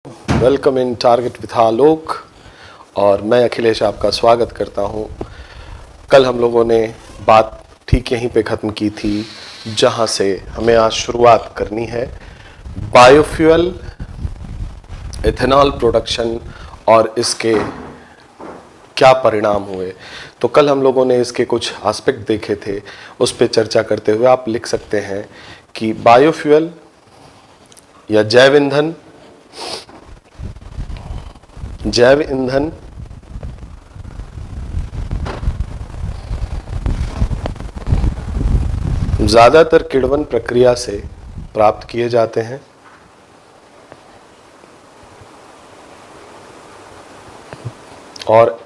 Welcome in target with आलोक। और मैं अखिलेश आपका स्वागत करता हूं। कल हम लोगों ने बात ठीक यहीं पे ख़त्म की थी जहां से हमें आज शुरुआत करनी है बायोफ्यूल, एथेनॉल प्रोडक्शन और इसके क्या परिणाम हुए। तो कल हम लोगों ने इसके कुछ एस्पेक्ट देखे थे, उस पर चर्चा करते हुए आप लिख सकते हैं कि बायोफ्यूल या जैव ईंधन ज़्यादातर किण्वन प्रक्रिया से प्राप्त किए जाते हैं और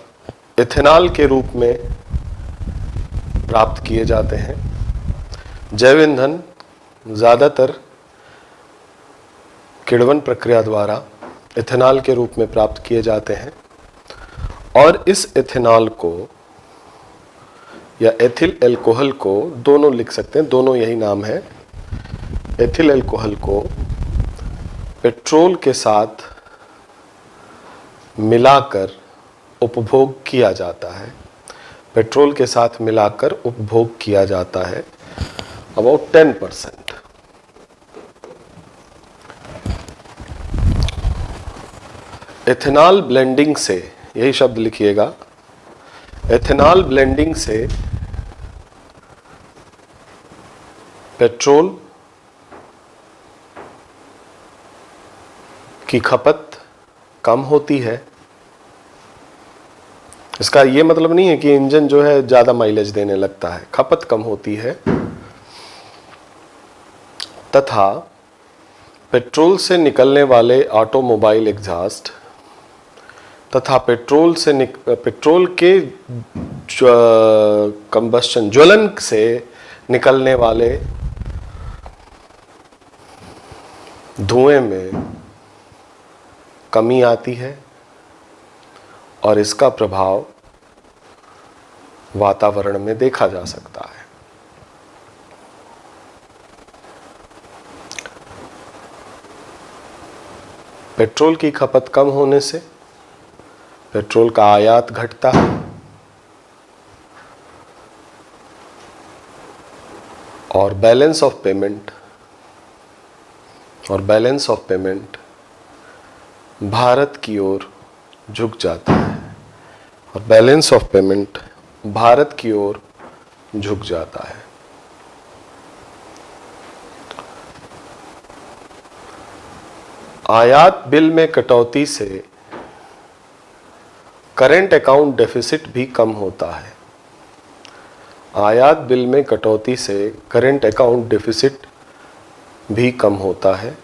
इथेनॉल के रूप में प्राप्त किए जाते हैं। जैव ईंधन ज़्यादातर किण्वन प्रक्रिया द्वारा इथेनॉल के रूप में प्राप्त किए जाते हैं और इस इथेनॉल को या एथिल एल्कोहल को दोनों लिख सकते हैं, दोनों यही नाम है। एथिल एल्कोहल को पेट्रोल के साथ मिलाकर उपभोग किया जाता है। पेट्रोल के साथ मिलाकर उपभोग किया जाता है अबाउट 10%। एथेनॉल ब्लेंडिंग से, यही शब्द लिखिएगा, एथेनॉल ब्लेंडिंग से पेट्रोल की खपत कम होती है। इसका ये मतलब नहीं है कि इंजन जो है ज्यादा माइलेज देने लगता है, खपत कम होती है तथा पेट्रोल से निकलने वाले ऑटोमोबाइल एग्जॉस्ट तथा पेट्रोल के कंबस्शन ज्वलन से निकलने वाले धुएं में कमी आती है और इसका प्रभाव वातावरण में देखा जा सकता है। पेट्रोल की खपत कम होने से पेट्रोल का आयात घटता है और बैलेंस ऑफ पेमेंट भारत की ओर झुक जाता है और बैलेंस ऑफ पेमेंट भारत की ओर झुक जाता है। आयात बिल में कटौती से करेंट अकाउंट डेफिसिट भी कम होता है। आयात बिल में कटौती से करेंट अकाउंट डेफिसिट भी कम होता है।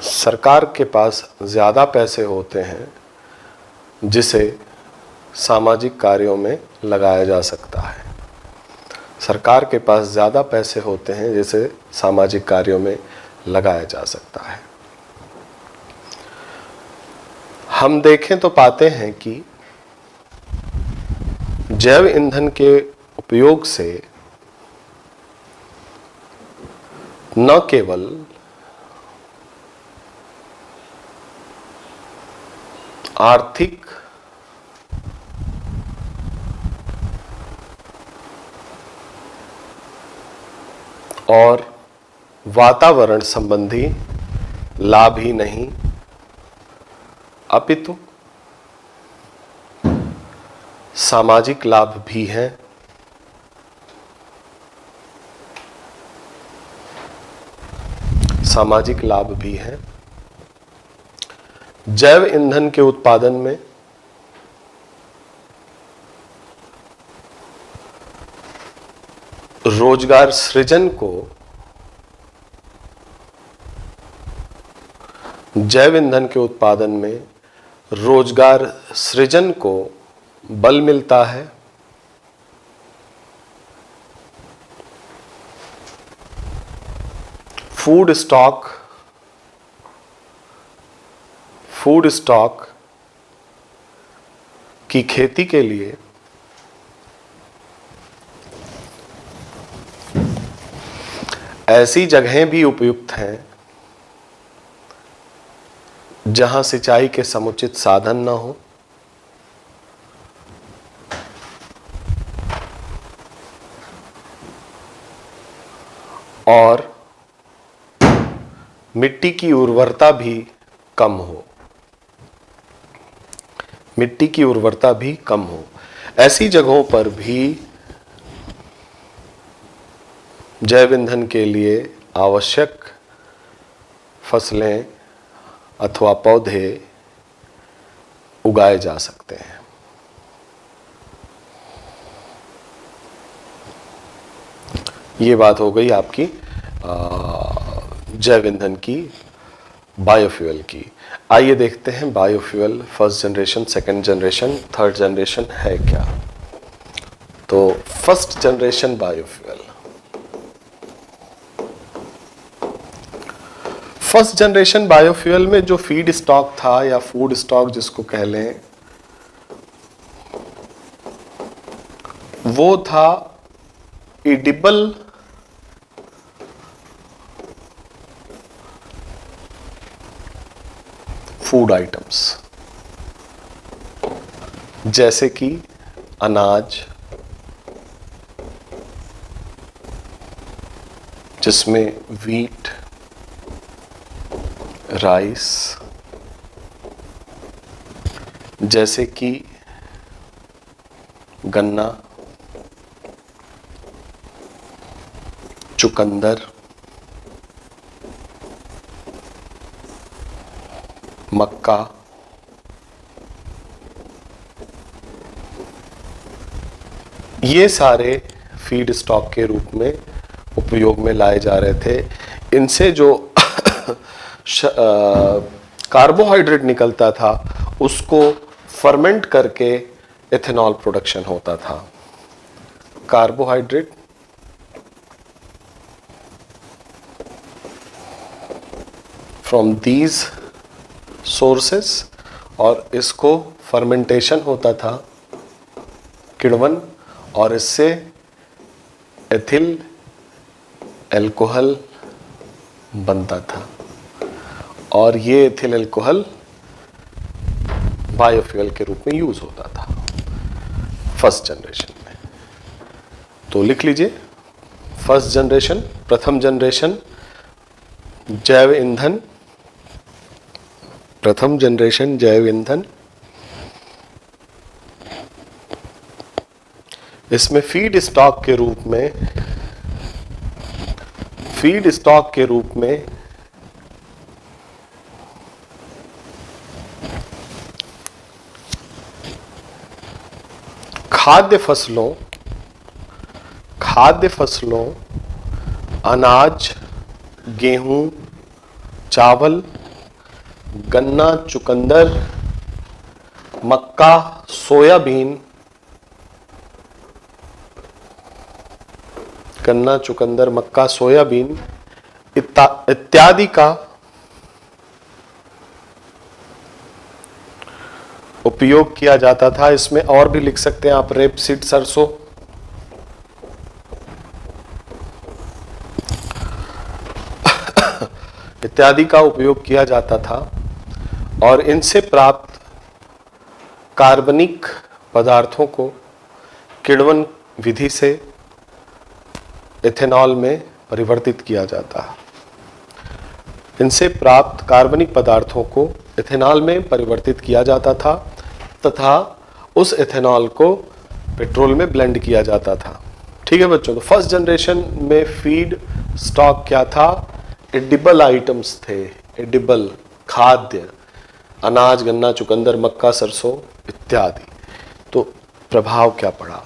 सरकार के पास ज़्यादा पैसे होते हैं जिसे सामाजिक कार्यों में लगाया जा सकता है। सरकार के पास ज़्यादा पैसे होते हैं जिसे सामाजिक कार्यों में लगाया जा सकता है। हम देखें तो पाते हैं कि जैव ईंधन के उपयोग से न केवल आर्थिक और वातावरण संबंधी लाभ ही नहीं अपितु सामाजिक लाभ भी हैं। सामाजिक लाभ भी हैं। जैव ईंधन के उत्पादन में रोजगार सृजन को, जैव ईंधन के उत्पादन में रोजगार सृजन को बल मिलता है। फूड स्टॉक की खेती के लिए ऐसी जगहें भी उपयुक्त हैं जहां सिंचाई के समुचित साधन न हो, और मिट्टी की उर्वरता भी कम हो, मिट्टी की उर्वरता भी कम हो। ऐसी जगहों पर भी जैव ईंधन के लिए आवश्यक फसलें अथवा पौधे उगाए जा सकते हैं। ये बात हो गई आपकी जैव ईंधन की, बायोफ्यूल की। आइए देखते हैं biofuel first generation, second generation, third generation है क्या। तो first generation biofuel, first generation biofuel में जो फीड स्टॉक था या फूड स्टॉक जिसको कह लें, वो था एडिबल फूड आइटम्स, जैसे कि अनाज, जिसमें वीट, राइस, जैसे कि गन्ना, चुकंदर, मक्का, ये सारे फीड स्टॉक के रूप में उपयोग में लाए जा रहे थे। इनसे जो कार्बोहाइड्रेट निकलता था उसको फर्मेंट करके एथेनॉल प्रोडक्शन होता था। कार्बोहाइड्रेट फ्रॉम दीज सोर्सेस, और इसको फर्मेंटेशन होता था, किण्वन, और इससे एथिल एल्कोहल बनता था, और ये एथिल एल्कोहल बायोफ्यूल के रूप में यूज होता था फर्स्ट जनरेशन में। तो लिख लीजिए, फर्स्ट जनरेशन, प्रथम जनरेशन जैव ईंधन, प्रथम जनरेशन जैव ईंधन, इसमें फीड स्टॉक के रूप में, फीड स्टॉक के रूप में खाद्य फसलों, अनाज, गेहूं, चावल, गन्ना, चुकंदर, मक्का, सोयाबीन, गन्ना, चुकंदर, मक्का, सोयाबीन इत्यादि का उपयोग किया जाता था। इसमें और भी लिख सकते हैं आप, रेपसीड, सरसों, इत्यादि का उपयोग किया जाता था, और इनसे प्राप्त कार्बनिक पदार्थों को किण्वन विधि से एथेनॉल में परिवर्तित किया जाता है। इनसे प्राप्त कार्बनिक पदार्थों को एथेनॉल में परिवर्तित किया जाता था तथा उस एथेनॉल को पेट्रोल में ब्लेंड किया जाता था। ठीक है बच्चों, तो फर्स्ट जनरेशन में फीड स्टॉक क्या था? एडिबल आइटम्स थे, एडिबल खाद्य, अनाज, गन्ना, चुकंदर, मक्का, सरसों इत्यादि। तो प्रभाव क्या पड़ा?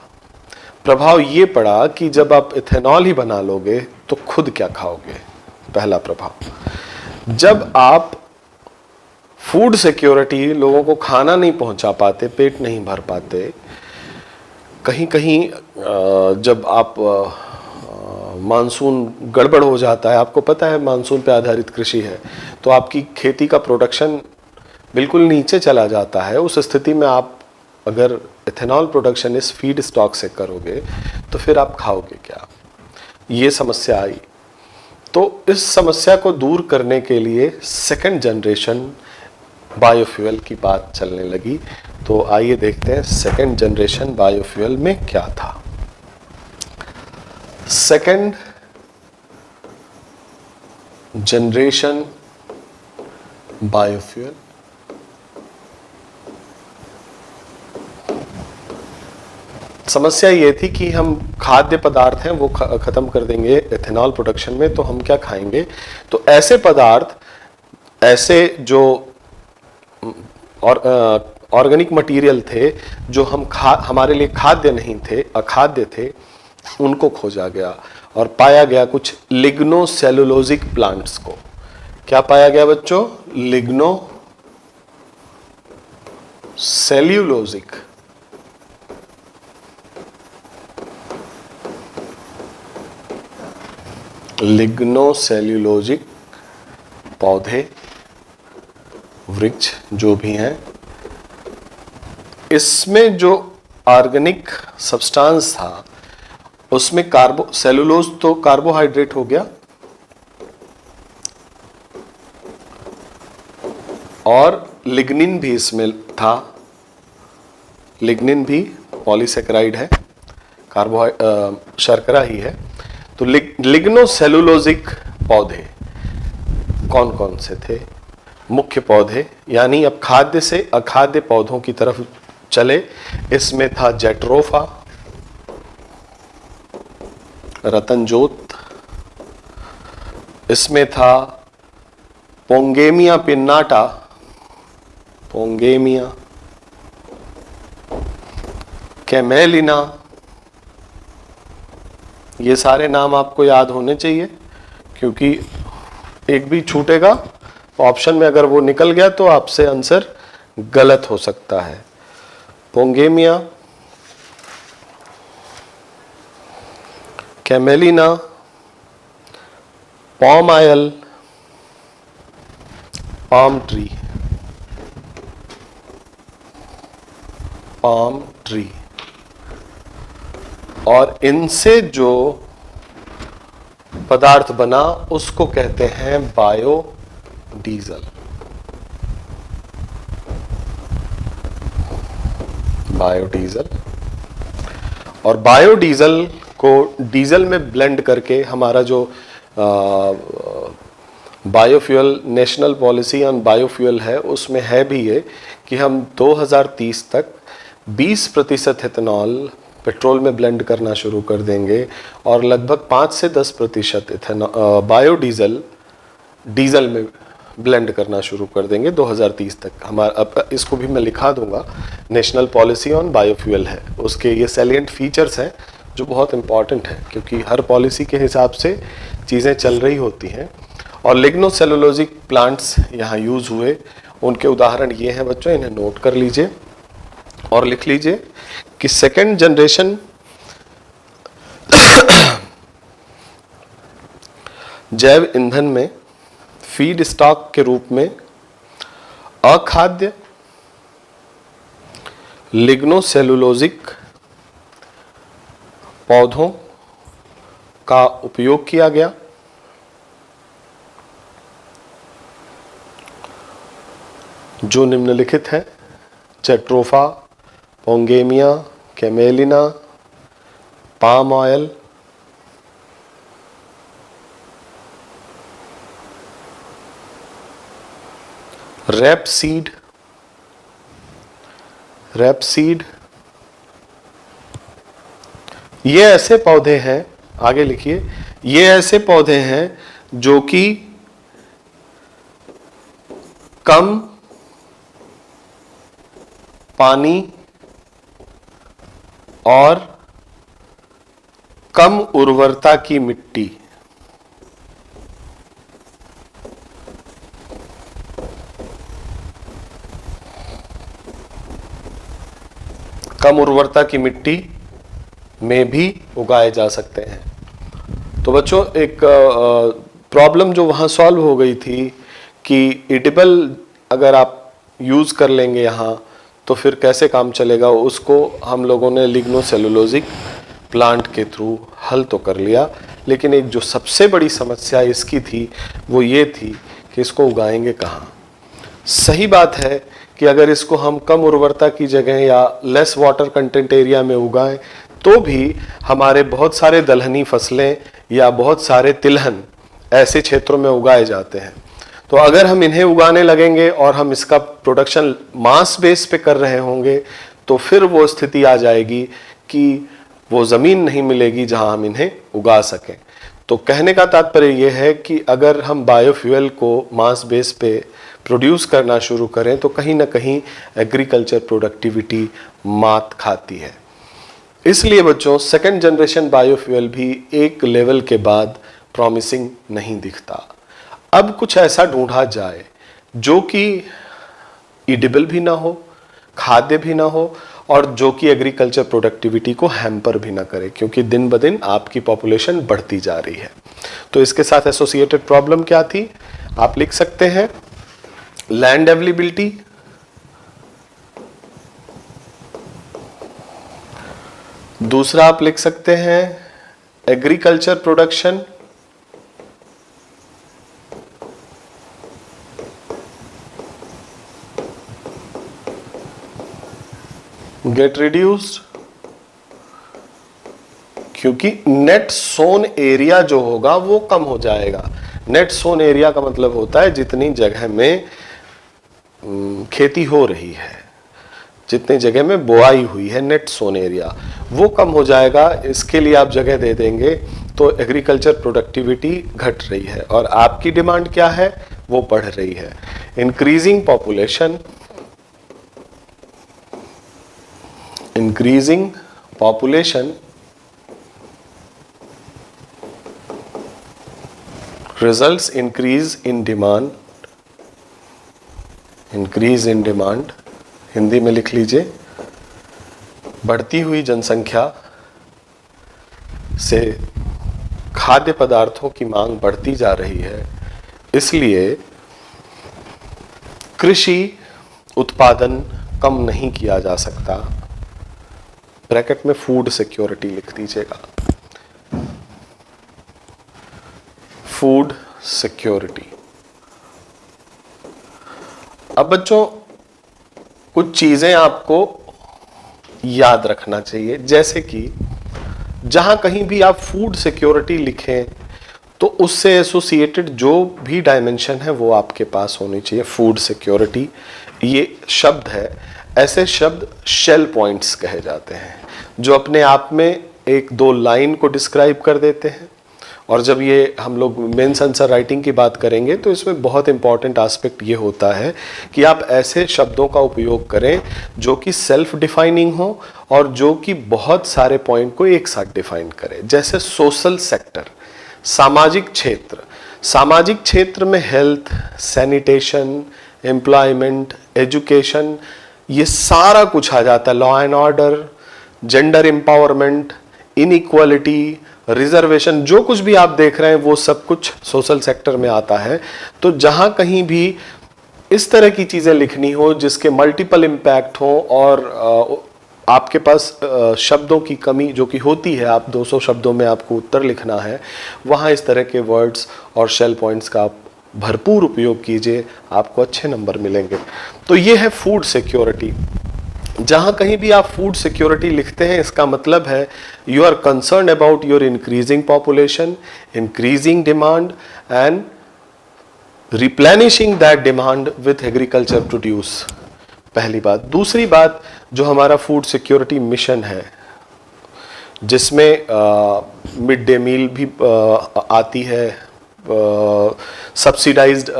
प्रभाव ये पड़ा कि जब आप इथेनॉल ही बना लोगे तो खुद क्या खाओगे? पहला प्रभाव, जब आप फूड सिक्योरिटी, लोगों को खाना नहीं पहुंचा पाते, पेट नहीं भर पाते, कहीं कहीं जब आप मानसून गड़बड़ हो जाता है, आपको पता है मानसून पे आधारित कृषि है, तो आपकी खेती का प्रोडक्शन बिल्कुल नीचे चला जाता है। उस स्थिति में आप अगर एथेनॉल प्रोडक्शन इस फीड स्टॉक से करोगे तो फिर आप खाओगे क्या? ये समस्या आई। तो इस समस्या को दूर करने के लिए सेकंड जनरेशन बायोफ्यूल की बात चलने लगी। तो आइए देखते हैं सेकेंड जनरेशन बायोफ्यूल में क्या था। सेकेंड जनरेशन बायोफ्यूल समस्या ये थी कि हम खाद्य पदार्थ हैं वो खत्म कर देंगे एथेनॉल प्रोडक्शन में, तो हम क्या खाएंगे। तो ऐसे पदार्थ, ऐसे जो ऑर्गेनिक मटेरियल थे जो हमारे लिए खाद्य नहीं थे, अखाद्य थे, उनको खोजा गया और पाया गया कुछ लिग्नो सेलुलोजिक प्लांट्स को। क्या पाया गया बच्चों? लिग्नो सेल्यूलोजिक लिग्नोसेल्यूलोजिक पौधे, वृक्ष जो भी हैं, इसमें जो ऑर्गेनिक सब्सटेंस था उसमें सेलुलोज तो कार्बोहाइड्रेट हो गया और लिग्निन भी इसमें था। लिग्निन भी पॉलीसेकेराइड है, शर्करा ही है। तो लिग्नोसेलुलोजिक पौधे कौन कौन से थे? मुख्य पौधे, यानी अब खाद्य से अखाद्य पौधों की तरफ चले। इसमें था जेट्रोफा, रतनजोत, इसमें था पोंगेमिया पिन्नाटा, पोंगेमिया, कैमेलिना। ये सारे नाम आपको याद होने चाहिए, क्योंकि एक भी छूटेगा ऑप्शन में, अगर वो निकल गया तो आपसे आंसर गलत हो सकता है। Pongamia, camelina, palm oil, palm tree, palm tree, और इनसे जो पदार्थ बना उसको कहते हैं बायोडीजल। बायोडीजल, और बायोडीजल को डीजल में ब्लेंड करके हमारा जो biofuel national policy on biofuel है, उसमें है भी ये कि हम 2030 तक 20% एथेनॉल पेट्रोल में ब्लेंड करना शुरू कर देंगे और लगभग 5 से 10% बायोडीजल डीजल में ब्लेंड करना शुरू कर देंगे 2030 तक। हमारा अब इसको भी मैं लिखा दूंगा, नेशनल पॉलिसी ऑन बायोफ्यूल है, उसके ये सैलिएंट फीचर्स हैं जो बहुत इंपॉर्टेंट है, क्योंकि हर पॉलिसी के हिसाब से चीज़ें चल रही होती हैं। और लिग्नोसेलुलोजिक प्लांट्स यहाँ यूज़ हुए, उनके उदाहरण ये हैं बच्चों, इन्हें नोट कर लीजिए और लिख लीजिए कि सेकेंड जनरेशन जैव ईंधन में फीड स्टॉक के रूप में अखाद्य लिग्नोसेलुलोजिक पौधों का उपयोग किया गया। जो निम्नलिखित है: jatropha, pongamia, camelina, palm oil, rapeseed, ये ऐसे पौधे हैं, आगे लिखिए, ये ऐसे पौधे हैं जो कि कम पानी और कम उर्वरता की मिट्टी, कम उर्वरता की मिट्टी में भी उगाए जा सकते हैं। तो बच्चों एक प्रॉब्लम जो वहाँ सॉल्व हो गई थी कि एडिबल अगर आप यूज़ कर लेंगे यहाँ तो फिर कैसे काम चलेगा, उसको हम लोगों ने लिग्नोसेलुलोजिक प्लांट के थ्रू हल तो कर लिया। लेकिन एक जो सबसे बड़ी समस्या इसकी थी वो ये थी कि इसको उगाएंगे कहाँ। सही बात है कि अगर इसको हम कम उर्वरता की जगह या लेस वाटर कंटेंट एरिया में उगाएं तो भी हमारे बहुत सारे दलहनी फसलें या बहुत सारे तिलहन ऐसे क्षेत्रों में उगाए जाते हैं। तो अगर हम इन्हें उगाने लगेंगे और हम इसका प्रोडक्शन मास बेस पे कर रहे होंगे तो फिर वो स्थिति आ जाएगी कि वो ज़मीन नहीं मिलेगी जहां हम इन्हें उगा सकें। तो कहने का तात्पर्य यह है कि अगर हम बायोफ्यूल को मास बेस पे प्रोड्यूस करना शुरू करें तो कहीं ना कहीं एग्रीकल्चर प्रोडक्टिविटी मात खाती है। इसलिए बच्चों सेकंड जनरेशन बायोफ्यूल भी एक लेवल के बाद प्रॉमिसिंग नहीं दिखता। अब कुछ ऐसा ढूंढा जाए जो कि ईडिबल भी ना हो, खाद्य भी ना हो और जो कि एग्रीकल्चर प्रोडक्टिविटी को हैम्पर भी ना करे, क्योंकि दिन ब दिन आपकी पॉपुलेशन बढ़ती जा रही है। तो इसके साथ एसोसिएटेड प्रॉब्लम क्या थी आप लिख सकते हैं, लैंड अवेलेबिलिटी, दूसरा आप लिख सकते हैं एग्रीकल्चर प्रोडक्शन, गेट रिड्यूस्ड, क्योंकि नेट सोन एरिया जो होगा वो कम हो जाएगा। नेट सोन एरिया का मतलब होता है जितनी जगह में खेती हो रही है, जितनी जगह में बोआई हुई है, नेट सोन एरिया वो कम हो जाएगा। इसके लिए आप जगह दे देंगे तो एग्रीकल्चर प्रोडक्टिविटी घट रही है और आपकी डिमांड क्या है वो बढ़ रही है। Increasing population, increasing population results increase in demand, increase in demand Hindi में लिख लीजिए, बढ़ती हुई जनसंख्या से खाद्य पदार्थों की मांग बढ़ती जा रही है, इसलिए कृषि उत्पादन कम नहीं किया जा सकता। ब्रैकेट में फूड सिक्योरिटी लिख दीजिएगा, फूड सिक्योरिटी। अब बच्चों कुछ चीजें आपको याद रखना चाहिए, जैसे कि जहां कहीं भी आप फूड सिक्योरिटी लिखें तो उससे एसोसिएटेड जो भी डायमेंशन है वो आपके पास होनी चाहिए। फूड सिक्योरिटी ये शब्द है, ऐसे शब्द शेल पॉइंट्स कहे जाते हैं जो अपने आप में एक दो लाइन को डिस्क्राइब कर देते हैं। और जब ये हम लोग मेंस आंसर राइटिंग की बात करेंगे तो इसमें बहुत इंपॉर्टेंट एस्पेक्ट ये होता है कि आप ऐसे शब्दों का उपयोग करें जो कि सेल्फ डिफाइनिंग हो और जो कि बहुत सारे पॉइंट को एक साथ डिफाइन करें। जैसे सोशल सेक्टर, सामाजिक क्षेत्र, सामाजिक क्षेत्र में हेल्थ, सैनिटेशन, एम्प्लॉयमेंट, एजुकेशन, ये सारा कुछ आ जाता है। Law and order, gender empowerment, inequality, reservation, जो कुछ भी आप देख रहे हैं वो सब कुछ सोशल सेक्टर में आता है। तो जहां कहीं भी इस तरह की चीजें लिखनी हो जिसके मल्टीपल इम्पैक्ट हो और आपके पास शब्दों की कमी जो कि होती है, आप 200 शब्दों में आपको उत्तर लिखना है, वहां इस तरह के वर्ड्स और शेल पॉइंट्स का आप भरपूर उपयोग कीजिए, आपको अच्छे नंबर मिलेंगे। तो ये है फूड सिक्योरिटी। जहां कहीं भी आप फूड सिक्योरिटी लिखते हैं इसका मतलब है you are concern about your increasing population, increasing demand and replenishing that demand with agriculture produce. पहली बात। दूसरी बात, जो हमारा फूड सिक्योरिटी मिशन है जिसमें मिड डे मील भी आती है, सब्सिडाइज्ड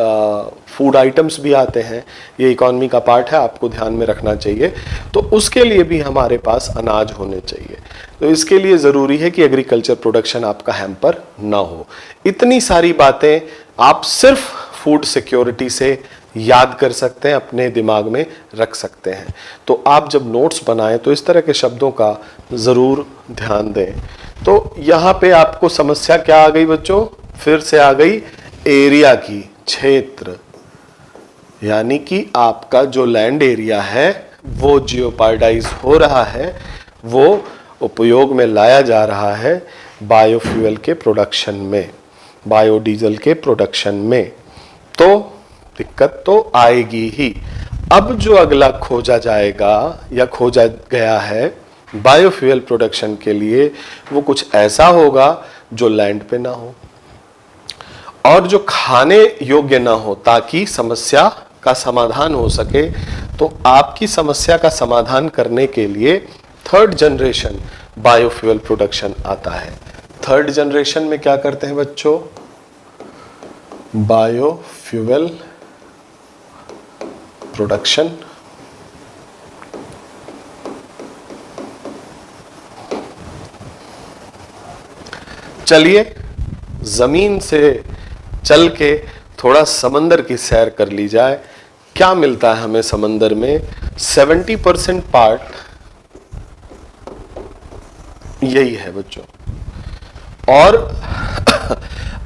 फूड आइटम्स भी आते हैं, ये इकोनॉमी का पार्ट है, आपको ध्यान में रखना चाहिए। तो उसके लिए भी हमारे पास अनाज होने चाहिए। तो इसके लिए ज़रूरी है कि एग्रीकल्चर प्रोडक्शन आपका हैम्पर ना हो। इतनी सारी बातें आप सिर्फ फूड सिक्योरिटी से याद कर सकते हैं, अपने दिमाग में रख सकते हैं। तो आप जब नोट्स बनाएं तो इस तरह के शब्दों का ज़रूर ध्यान दें। तो यहाँ पे आपको समस्या क्या आ गई बच्चों? फिर से आ गई एरिया की, क्षेत्र, यानी कि आपका जो लैंड एरिया है वो जियोपार्डाइज हो रहा है, वो उपयोग में लाया जा रहा है बायोफ्यूल के प्रोडक्शन में, बायोडीजल के प्रोडक्शन में। तो दिक्कत तो आएगी ही। अब जो अगला खोजा जाएगा या खोजा गया है बायोफ्यूल प्रोडक्शन के लिए, वो कुछ ऐसा होगा जो लैंड पे ना हो और जो खाने योग्य ना हो, ताकि समस्या का समाधान हो सके। तो आपकी समस्या का समाधान करने के लिए थर्ड जनरेशन बायोफ्यूल प्रोडक्शन आता है। थर्ड जनरेशन में क्या करते हैं बच्चों? बायोफ्यूल प्रोडक्शन चलिए जमीन से चल के थोड़ा समंदर की सैर कर ली जाए। क्या मिलता है हमें समंदर में? 70% पार्ट यही है बच्चों। और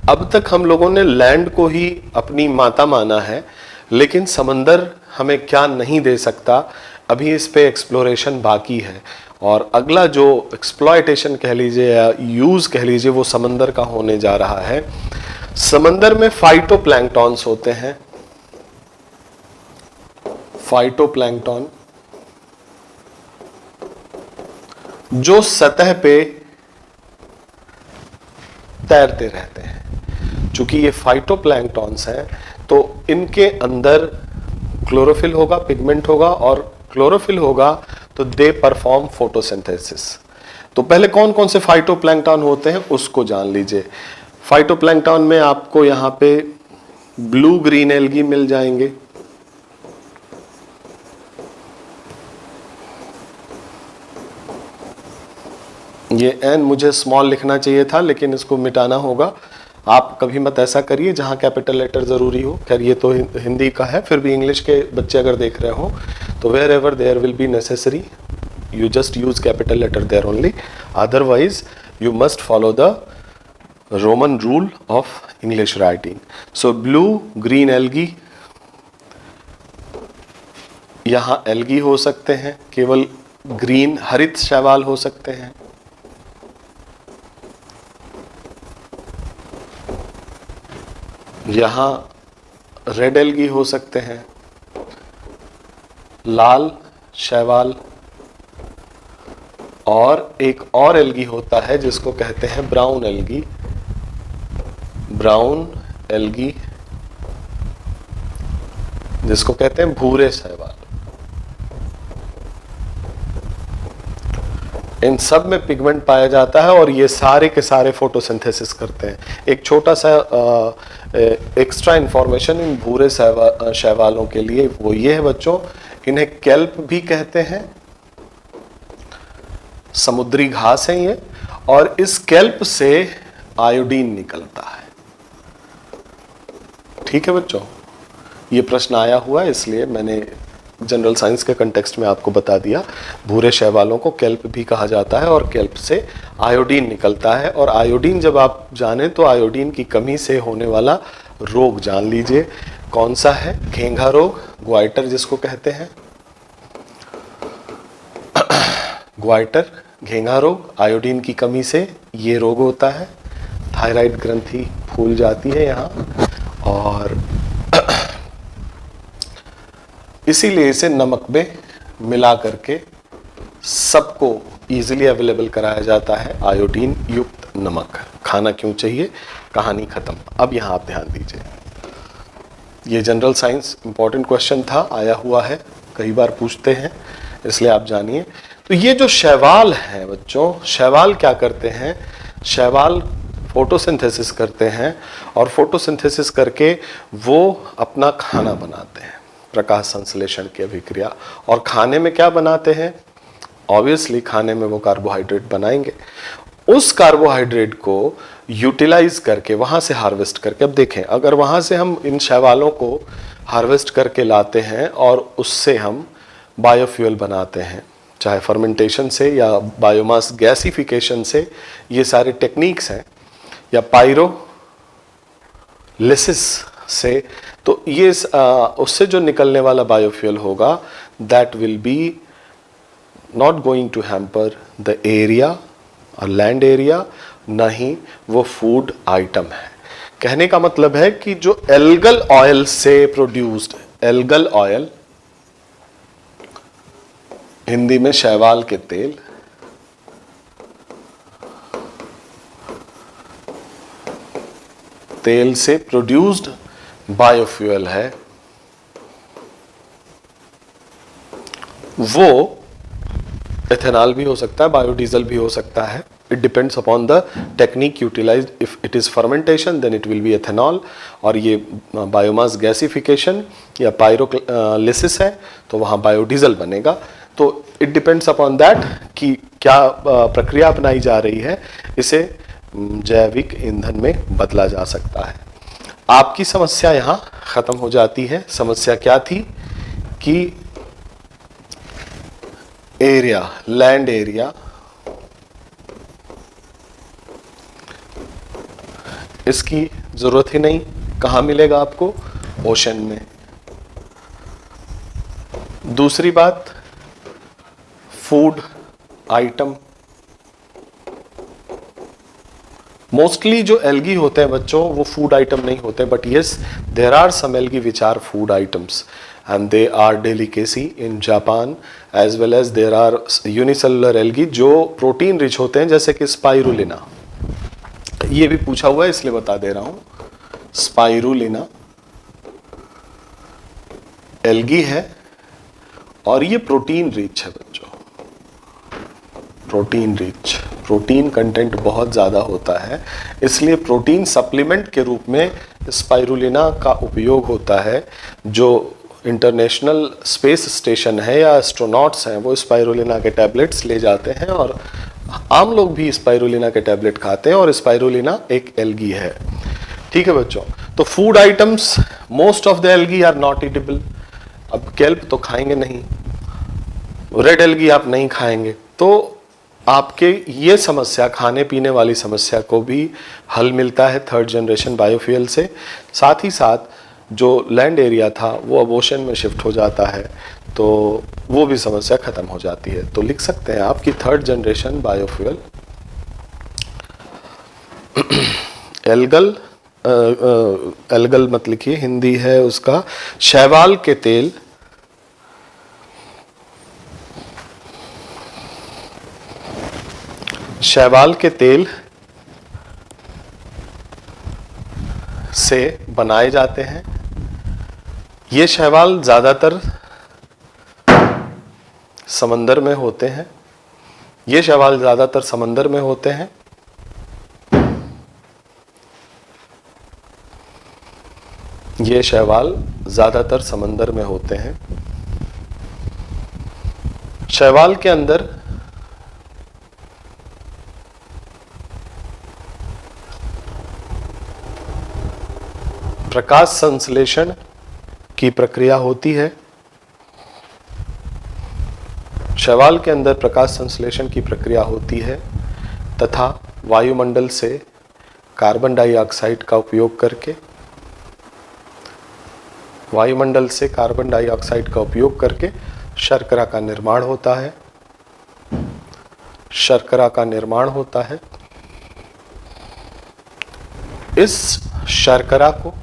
अब तक हम लोगों ने लैंड को ही अपनी माता माना है, लेकिन समंदर हमें क्या नहीं दे सकता, अभी इस पे एक्सप्लोरेशन बाकी है। और अगला जो एक्सप्लॉयटेशन कह लीजिए या यूज कह लीजिए, वो समंदर का होने जा रहा है। समंदर में फाइटोप्लैंक्टॉन्स होते हैं। फाइटोप्लैंक्टॉन जो सतह पे तैरते रहते हैं। चूंकि ये फाइटोप्लैंक्टॉन्स हैं, तो इनके अंदर क्लोरोफिल होगा, पिगमेंट होगा, और क्लोरोफिल होगा तो दे परफॉर्म फोटोसिंथेसिस। तो पहले कौन कौन से फाइटोप्लैंक्टॉन होते हैं उसको जान लीजिए। फाइटोप्लैंक्टॉन में आपको यहां पे ब्लू ग्रीन एल्गी मिल जाएंगे। ये एन मुझे स्मॉल लिखना चाहिए था, लेकिन इसको मिटाना होगा। आप कभी मत ऐसा करिए जहां कैपिटल लेटर जरूरी हो। खैर ये तो हिंदी का है, फिर भी इंग्लिश के बच्चे अगर देख रहे हो तो where ever there will be necessary, you just use capital letter there only, otherwise you must follow the Roman rule of English writing. So blue green algae, यहां algae हो सकते हैं, केवल ग्रीन हरित शैवाल हो सकते हैं। यहां रेड एल्गी हो सकते हैं, लाल शैवाल, और एक और एल्गी होता है जिसको कहते हैं ब्राउन एल्गी। ब्राउन एल्गी जिसको कहते हैं भूरे शैवाल। इन सब में पिगमेंट पाया जाता है और ये सारे के सारे फोटोसिंथेसिस करते हैं। एक छोटा सा एक्स्ट्रा इंफॉर्मेशन इन भूरे शैवालों के लिए वो ये है बच्चों, इन्हें केल्प भी कहते हैं। समुद्री घास है ये, और इस केल्प से आयोडीन निकलता है। ठीक है बच्चों, ये प्रश्न आया हुआ है इसलिए मैंने जनरल साइंस के कंटेक्स्ट में आपको बता दिया। भूरे शैवालों को केल्प भी कहा जाता है और केल्प से आयोडीन निकलता है। और आयोडीन जब आप जाने तो आयोडीन की कमी से होने वाला रोग जान लीजिए कौन सा है। घेंघा रोग, ग्वाइटर जिसको कहते हैं, ग्वाइटर घेंघा रोग, आयोडीन की कमी से ये रोग होता है। थायराइड ग्रंथि फूल जाती है यहाँ, और इसीलिए इसे नमक में मिला करके सबको इजीली अवेलेबल कराया जाता है। आयोडीन युक्त नमक खाना क्यों चाहिए, कहानी खत्म। अब यहाँ आप ध्यान दीजिए, ये जनरल साइंस इंपॉर्टेंट क्वेश्चन था, आया हुआ है, कई बार पूछते हैं, इसलिए आप जानिए। तो ये जो शैवाल हैं बच्चों, शैवाल क्या करते हैं? शैवाल फोटोसिंथेसिस करते हैं, और फोटोसिंथेसिस करके वो अपना खाना बनाते हैं, प्रकाश संश्लेषण की अभिक्रिया। और खाने में क्या बनाते हैं? ऑब्वियसली खाने में वो कार्बोहाइड्रेट बनाएंगे। उस कार्बोहाइड्रेट को यूटिलाइज करके वहां से हार्वेस्ट करके, अब देखें अगर वहां से हम इन शैवालों को हार्वेस्ट करके लाते हैं और उससे हम बायोफ्यूल बनाते हैं, चाहे फर्मेंटेशन से या बायोमास गैसिफिकेशन से, ये सारे टेक्निक्स हैं, या पायरोलिसिस से, तो ये उससे जो निकलने वाला बायोफ्यूल होगा that will be not going to hamper the area और लैंड एरिया, ना ही वो फूड आइटम है। कहने का मतलब है कि जो एल्गल ऑयल से प्रोड्यूस्ड, एल्गल ऑयल हिंदी में शैवाल के तेल, तेल से प्रोड्यूस्ड बायोफ्यूल है, वो एथेनॉल भी हो सकता है, बायोडीजल भी हो सकता है. It depends upon the technique utilised. If it is fermentation then it will be ethanol, और ये बायोमास गैसिफिकेशन या पायरोलिसिस है तो वहाँ बायोडीजल बनेगा. तो इट डिपेंड्स अपॉन दैट कि क्या प्रक्रिया अपनाई जा रही है, इसे जैविक ईंधन में बदला जा सकता है. आपकी समस्या यहाँ खत्म हो जाती है. समस्या क्या थी कि एरिया, लैंड एरिया, इसकी जरूरत ही नहीं. कहाँ मिलेगा आपको? ओशन में. दूसरी बात, फूड आइटम. मोस्टली जो एल्गी होते हैं बच्चों वो फूड आइटम नहीं होते, but yes there are some algae which are food items and they are delicacy in Japan, as well as there are unicellular algae जो प्रोटीन रिच होते हैं, जैसे कि स्पाइरुलिना. ये भी पूछा हुआ है इसलिए बता दे रहा हूं. स्पाइरुलिना एल्गी है और ये प्रोटीन रिच है बच्चों. प्रोटीन रिच, प्रोटीन कंटेंट बहुत ज़्यादा होता है, इसलिए प्रोटीन सप्लीमेंट के रूप में स्पाइरुलिना का उपयोग होता है. जो इंटरनेशनल स्पेस स्टेशन है या एस्ट्रोनॉट्स हैं वो स्पाइरुलिना के टैबलेट्स ले जाते हैं, और आम लोग भी स्पाइरुलिना के टैबलेट खाते हैं, और स्पाइरुलिना एक एल्गी है. ठीक है बच्चों. तो food items, most of the algae are not eatable. अब केल्प तो खाएंगे नहीं, रेड एल्गी आप नहीं खाएंगे, तो आपके ये समस्या, खाने पीने वाली समस्या को भी हल मिलता है थर्ड जनरेशन बायोफ्यूल से. साथ ही साथ जो लैंड एरिया था वो अब ओशन में शिफ्ट हो जाता है, तो वो भी समस्या खत्म हो जाती है. तो लिख सकते हैं आपकी third generation biofuel algal, algal मत लिखिए, हिंदी है उसका शैवाल के तेल, शैवाल के तेल से बनाए जाते हैं. ये शैवाल ज़्यादातर समंदर में होते हैं. ये शैवाल ज़्यादातर समंदर में होते हैं. ये शैवाल ज़्यादातर समंदर में होते हैं. शैवाल के अंदर प्रकाश संश्लेषण की प्रक्रिया होती है. शैवाल के अंदर प्रकाश संश्लेषण की प्रक्रिया होती है तथा वायुमंडल से कार्बन डाइऑक्साइड का उपयोग करके, वायुमंडल से कार्बन डाइऑक्साइड का उपयोग करके शर्करा का निर्माण होता है. शर्करा का निर्माण होता है. इस शर्करा को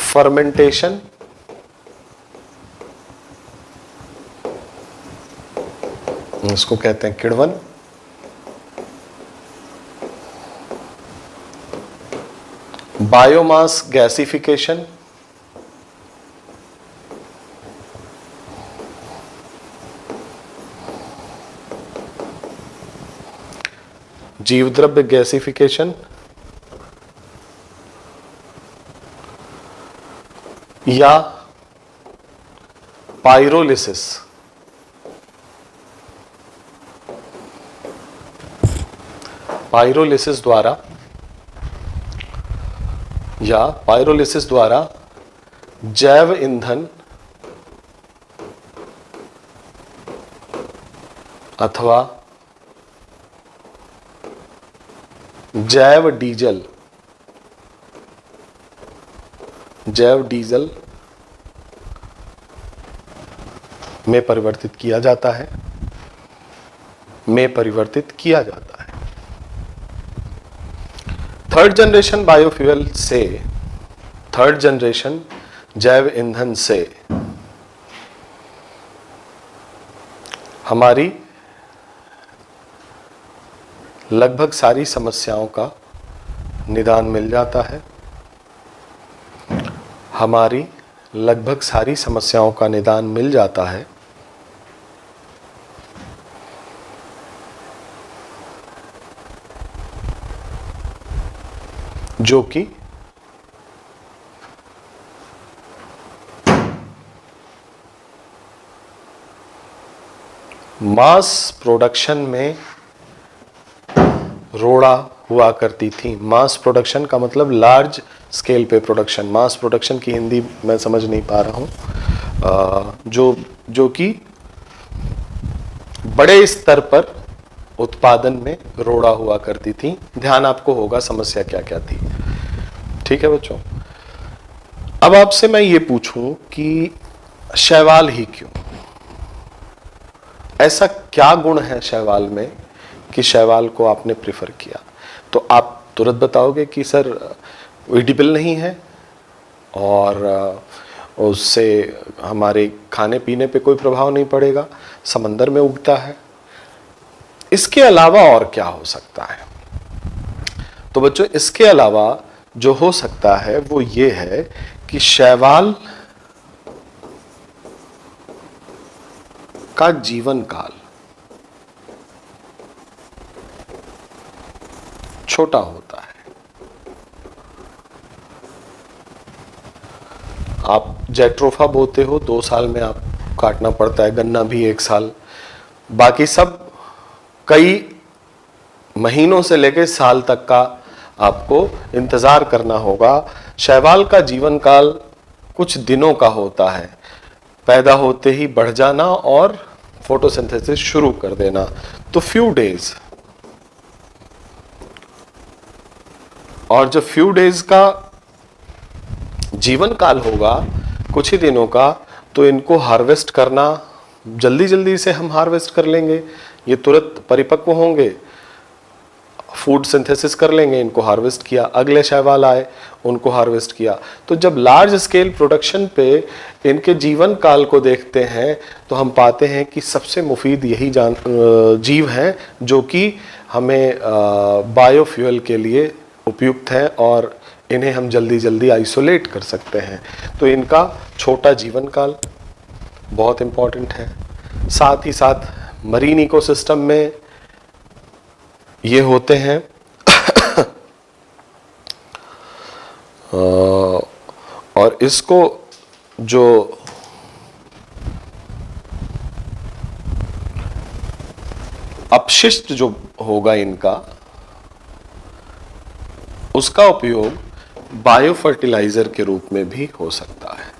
फर्मेंटेशन, इसको कहते हैं किण्वन, बायोमास गैसिफिकेशन, जीवद्रव्य गैसिफिकेशन, या पायरोलिसिस. पायरोलिसिस द्वारा या पायरोलिसिस द्वारा जैव ईंधन अथवा जैव डीजल, जैव डीजल में परिवर्तित किया जाता है, में परिवर्तित किया जाता है. थर्ड जनरेशन बायोफ्यूल से, थर्ड जनरेशन जैव ईंधन से हमारी लगभग सारी समस्याओं का निदान मिल जाता है। हमारी लगभग सारी समस्याओं का निदान मिल जाता है। जो कि मास प्रोडक्शन में रोड़ा हुआ करती थी। मास प्रोडक्शन का मतलब लार्ज स्केल पे प्रोडक्शन। मास प्रोडक्शन की हिंदी मैं समझ नहीं पा रहा हूं। जो कि बड़े स्तर पर उत्पादन में रोड़ा हुआ करती थी। ध्यान आपको होगा समस्या क्या क्या थी। ठीक है बच्चों, अब आपसे मैं ये पूछूं कि शैवाल ही क्यों? ऐसा क्या गुण है शैवाल में कि शैवाल को आपने प्रेफर किया? तो आप तुरंत बताओगे कि सर एडिबल नहीं है और उससे हमारे खाने पीने पे कोई प्रभाव नहीं पड़ेगा, समंदर में उगता है। इसके अलावा और क्या हो सकता है? तो बच्चों इसके अलावा जो हो सकता है वो ये है कि शैवाल का जीवन काल छोटा होता है। आप जैट्रोफा बोते हो 2 साल में आप काटना पड़ता है, गन्ना भी 1 साल, बाकी सब कई महीनों से लेकर साल तक का आपको इंतजार करना होगा। शैवाल का जीवन काल कुछ दिनों का होता है, पैदा होते ही बढ़ जाना और फोटोसिंथेसिस शुरू कर देना, तो फ्यू डेज। और जब फ्यू डेज का जीवन काल होगा, कुछ ही दिनों का, तो इनको हार्वेस्ट करना जल्दी जल्दी से हम हार्वेस्ट कर लेंगे। ये तुरंत परिपक्व होंगे, फूड सिंथेसिस कर लेंगे, इनको हार्वेस्ट किया, अगले शैवाल आए, उनको हार्वेस्ट किया। तो जब लार्ज स्केल प्रोडक्शन पे इनके जीवन काल को देखते हैं तो हम पाते हैं कि सबसे मुफीद यही जीव हैं जो कि हमें बायोफ्यूल के लिए उपयुक्त हैं और इन्हें हम जल्दी जल्दी आइसोलेट कर सकते हैं। तो इनका छोटा जीवन काल बहुत इंपॉर्टेंट है। साथ ही साथ मरीन इकोसिस्टम में ये होते हैं और इसको जो अपशिष्ट जो होगा इनका, उसका उपयोग बायो फर्टिलाइजर के रूप में भी हो सकता है।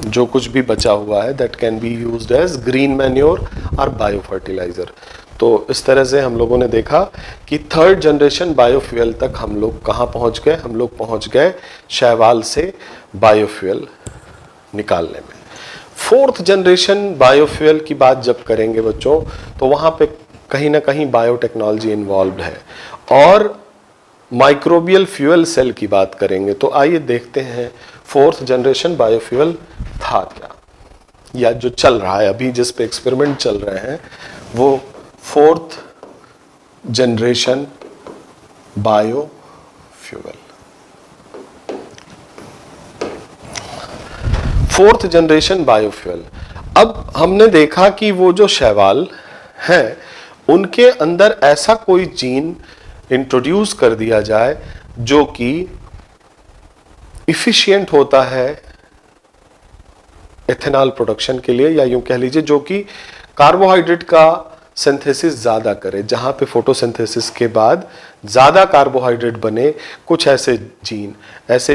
जो कुछ भी बचा हुआ है that can be used as green manure और बायो फर्टिलाइजर। तो इस तरह से हम लोगों ने देखा कि थर्ड जनरेशन बायोफ्यूल तक हम लोग कहाँ पहुँच गए? हम लोग पहुँच गए शैवाल से बायोफ्यूल निकालने में। फोर्थ जनरेशन बायोफ्यूल की बात जब करेंगे बच्चों, तो वहाँ पे कहीं ना कहीं बायोटेक्नोलॉजी इन्वॉल्व्ड है और माइक्रोबियल फ्यूल सेल की बात करेंगे। तो आइए देखते हैं फोर्थ जनरेशन बायोफ्यूल था क्या, या जो चल रहा है अभी, जिस पे एक्सपेरिमेंट चल रहे हैं, वो fourth generation biofuel. Fourth generation biofuel, अब हमने देखा कि वो जो शैवाल हैं उनके अंदर ऐसा कोई जीन इंट्रोड्यूस कर दिया जाए जो कि इफिशिएंट होता है एथेनॉल प्रोडक्शन के लिए, या यूं कह लीजिए जो कि कार्बोहाइड्रेट का सिंथेसिस ज्यादा करे, जहां पे फोटोसिंथेसिस के बाद ज्यादा कार्बोहाइड्रेट बने। कुछ ऐसे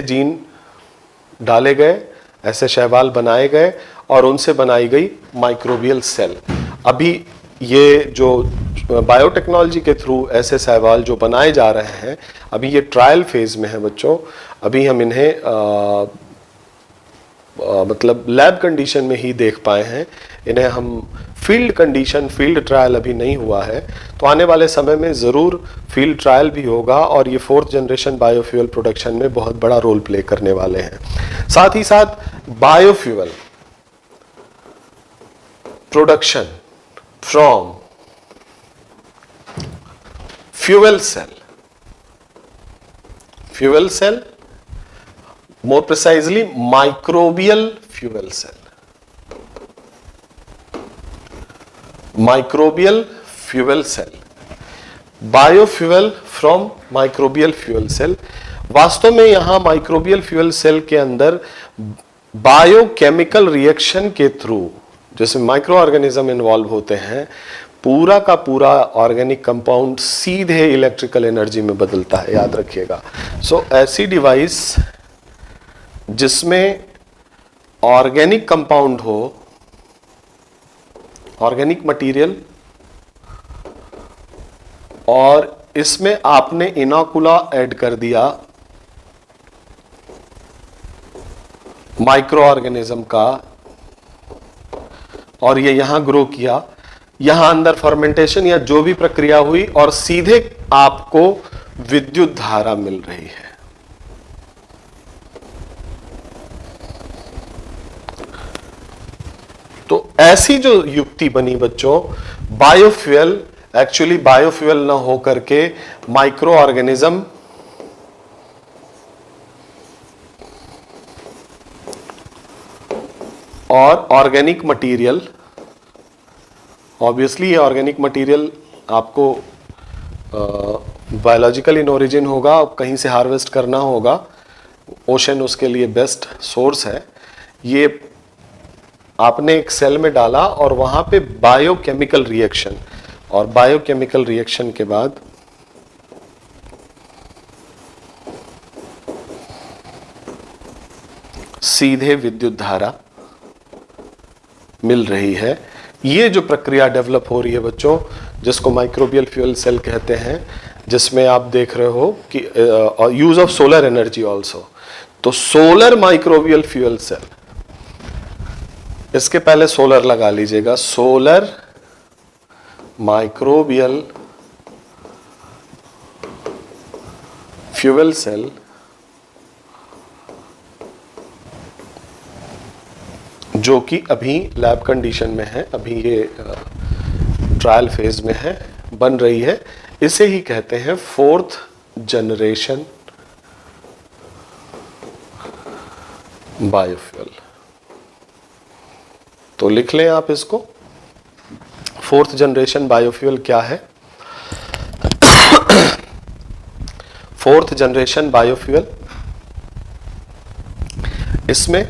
जीन डाले गए, ऐसे शैवाल बनाए गए और उनसे बनाई गई माइक्रोबियल सेल। अभी ये जो बायोटेक्नोलॉजी के थ्रू ऐसे शैवाल जो बनाए जा रहे हैं, अभी ये ट्रायल फेज में है बच्चों। अभी हम इन्हें मतलब लैब कंडीशन में ही देख पाए हैं। इन्हें हम फील्ड कंडीशन, फील्ड ट्रायल अभी नहीं हुआ है, तो आने वाले समय में ज़रूर फील्ड ट्रायल भी होगा और ये 4th जनरेशन बायोफ्यूल प्रोडक्शन में बहुत बड़ा रोल प्ले करने वाले हैं। साथ ही साथ biofuel production from fuel cell, more precisely microbial fuel cell, biofuel from microbial fuel cell. वास्तव में यहां माइक्रोबियल फ्यूल सेल के अंदर बायोकेमिकल रिएक्शन के थ्रू, जिसमें माइक्रो ऑर्गेनिज्म इन्वॉल्व होते हैं, पूरा का पूरा ऑर्गेनिक कंपाउंड सीधे इलेक्ट्रिकल एनर्जी में बदलता है, याद रखिएगा। सो ऐसी डिवाइस जिसमें ऑर्गेनिक कंपाउंड हो, ऑर्गेनिक मटेरियल, और इसमें आपने इनोकुला ऐड कर दिया माइक्रो ऑर्गेनिज्म का, और ये यहां ग्रो किया, यहां अंदर फर्मेंटेशन या जो भी प्रक्रिया हुई, और सीधे आपको विद्युत धारा मिल रही है। तो ऐसी जो युक्ति बनी बच्चों, बायोफ्यूल एक्चुअली बायोफ्यूल ना हो करके माइक्रो ऑर्गेनिज्म और ऑर्गेनिक मटेरियल, ऑब्वियसली ये ऑर्गेनिक मटेरियल आपको बायोलॉजिकल इन ओरिजिन होगा, कहीं से हार्वेस्ट करना होगा, ओशन उसके लिए बेस्ट सोर्स है। ये आपने एक सेल में डाला और वहां पे बायोकेमिकल रिएक्शन, और बायोकेमिकल रिएक्शन के बाद सीधे विद्युत धारा मिल रही है। ये जो प्रक्रिया डेवलप हो रही है बच्चों, जिसको माइक्रोबियल फ्यूल सेल कहते हैं, जिसमें आप देख रहे हो कि use of solar energy also. तो सोलर माइक्रोबियल फ्यूल सेल, इसके पहले सोलर लगा लीजिएगा, सोलर माइक्रोबियल फ्यूल सेल जो कि अभी लैब कंडीशन में है, अभी ये ट्रायल फेज में है, बन रही है। इसे ही कहते हैं 4th जनरेशन बायोफ्यूल। तो लिख लें आप इसको, 4th जनरेशन बायोफ्यूल क्या है? 4th जनरेशन बायोफ्यूल, इसमें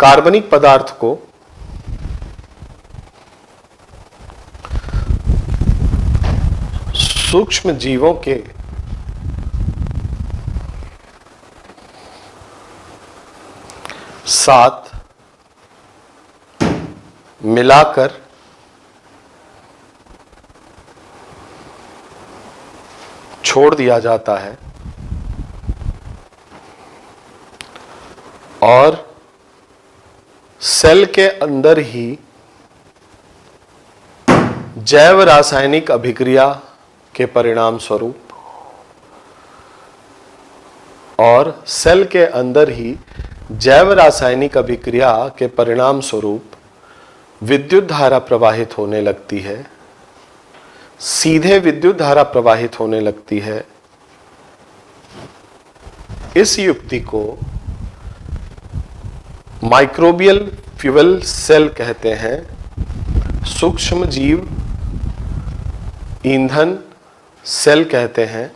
कार्बनिक पदार्थ को सूक्ष्म जीवों के साथ मिलाकर छोड़ दिया जाता है, और सेल के अंदर ही जैव रासायनिक अभिक्रिया के परिणाम स्वरूप, और सेल के अंदर ही जैव रासायनिक अभिक्रिया के परिणाम स्वरूप विद्युत धारा प्रवाहित होने लगती है, सीधे विद्युत धारा प्रवाहित होने लगती है। इस युक्ति को माइक्रोबियल फ्यूल सेल कहते हैं, सूक्ष्म जीव ईंधन सेल कहते हैं।